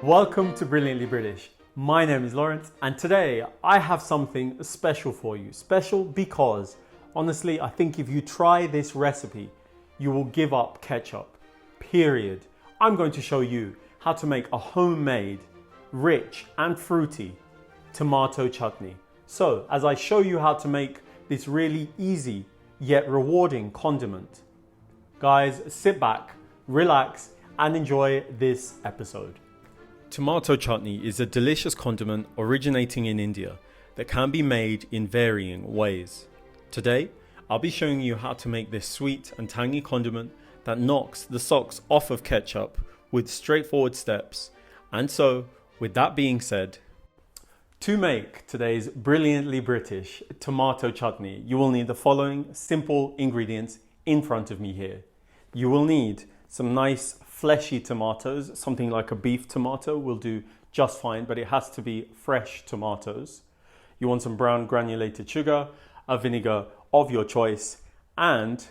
Welcome to Brilliantly British. My name is Lawrence and today I have something special for you. Special because honestly, I think if you try this recipe, you will give up ketchup, period. I'm going to show you how to make a homemade, rich and fruity tomato chutney. So as I show you how to make this really easy yet rewarding condiment, guys, sit back, relax and enjoy this episode. Tomato chutney is a delicious condiment originating in India that can be made in varying ways. Today, I'll be showing you how to make this sweet and tangy condiment that knocks the socks off of ketchup with straightforward steps. And so, with that being said, to make today's brilliantly British tomato chutney, you will need the following simple ingredients in front of me here. You will need some nice fleshy tomatoes, something like a beef tomato will do just fine, but it has to be fresh tomatoes. You want some brown granulated sugar, a vinegar of your choice, and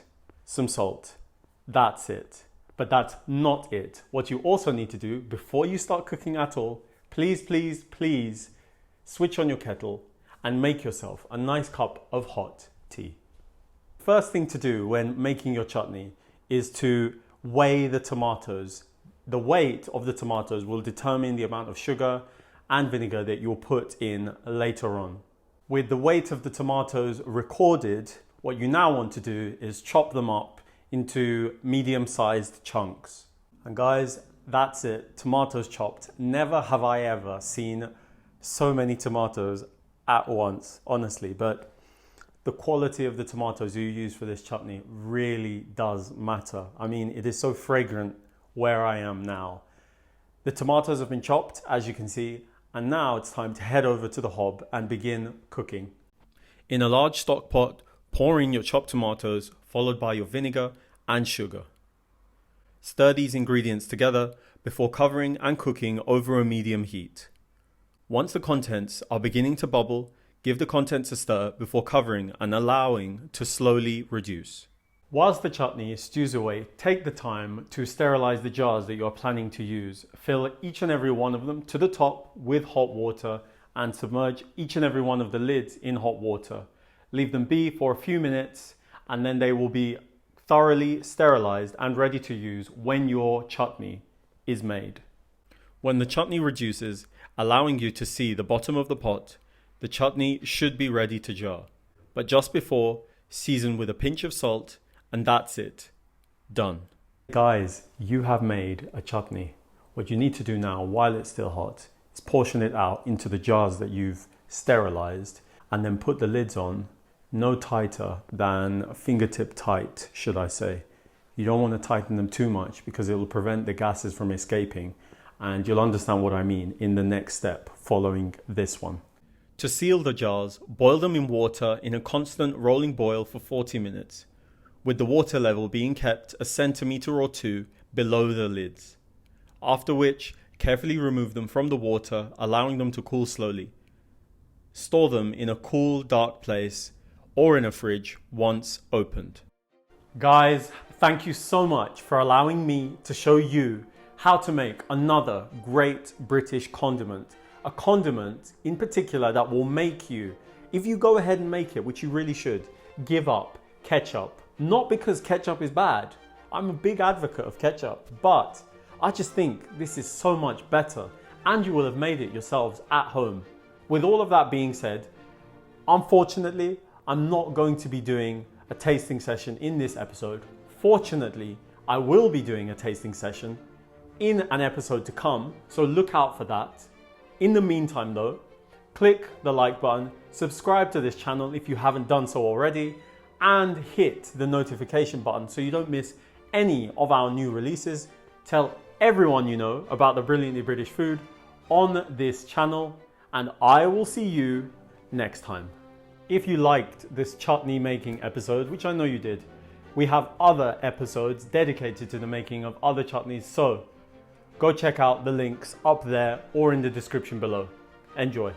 some salt. That's it. But that's not it. What you also need to do before you start cooking at all, please switch on your kettle and make yourself a nice cup of hot tea. First thing to do when making your chutney is to weigh the tomatoes. The weight of the tomatoes will determine the amount of sugar and vinegar that you'll put in later on. With the weight of the tomatoes recorded, what you now want to do is chop them up into medium-sized chunks. And guys, that's it. Tomatoes chopped. Never have I ever seen so many tomatoes at once, honestly, but the quality of the tomatoes you use for this chutney really does matter. I mean, it is so fragrant where I am now. The tomatoes have been chopped, as you can see, and now it's time to head over to the hob and begin cooking. In a large stock pot, pour in your chopped tomatoes, followed by your vinegar and sugar. Stir these ingredients together before covering and cooking over a medium heat. Once the contents are beginning to bubble, give the contents a stir before covering and allowing to slowly reduce. Whilst the chutney stews away, take the time to sterilize the jars that you're planning to use. Fill each and every one of them to the top with hot water and submerge each and every one of the lids in hot water. Leave them be for a few minutes and then they will be thoroughly sterilized and ready to use when your chutney is made. When the chutney reduces, allowing you to see the bottom of the pot, the chutney should be ready to jar. But just before, season with a pinch of salt and that's it. Done. Guys, you have made a chutney. What you need to do now while it's still hot is portion it out into the jars that you've sterilized and then put the lids on no tighter than fingertip tight, should I say. You don't want to tighten them too much because it will prevent the gases from escaping, and you'll understand what I mean in the next step following this one. To seal the jars, boil them in water in a constant rolling boil for 40 minutes, with the water level being kept a centimetre or two below the lids. After which, carefully remove them from the water, allowing them to cool slowly. Store them in a cool, dark place or in a fridge once opened. Guys, thank you so much for allowing me to show you how to make another great British condiment. A condiment in particular that will make you, if you go ahead and make it, which you really should, give up ketchup. Not because ketchup is bad. I'm a big advocate of ketchup, but I just think this is so much better and you will have made it yourselves at home. With all of that being said, unfortunately, I'm not going to be doing a tasting session in this episode. Fortunately, I will be doing a tasting session in an episode to come, so look out for that. In the meantime though, click the like button, subscribe to this channel if you haven't done so already, and hit the notification button so you don't miss any of our new releases. Tell everyone you know about the Brilliantly British food on this channel, and I will see you next time. If you liked this chutney making episode, which I know you did, we have other episodes dedicated to the making of other chutneys, so go check out the links up there or in the description below. Enjoy.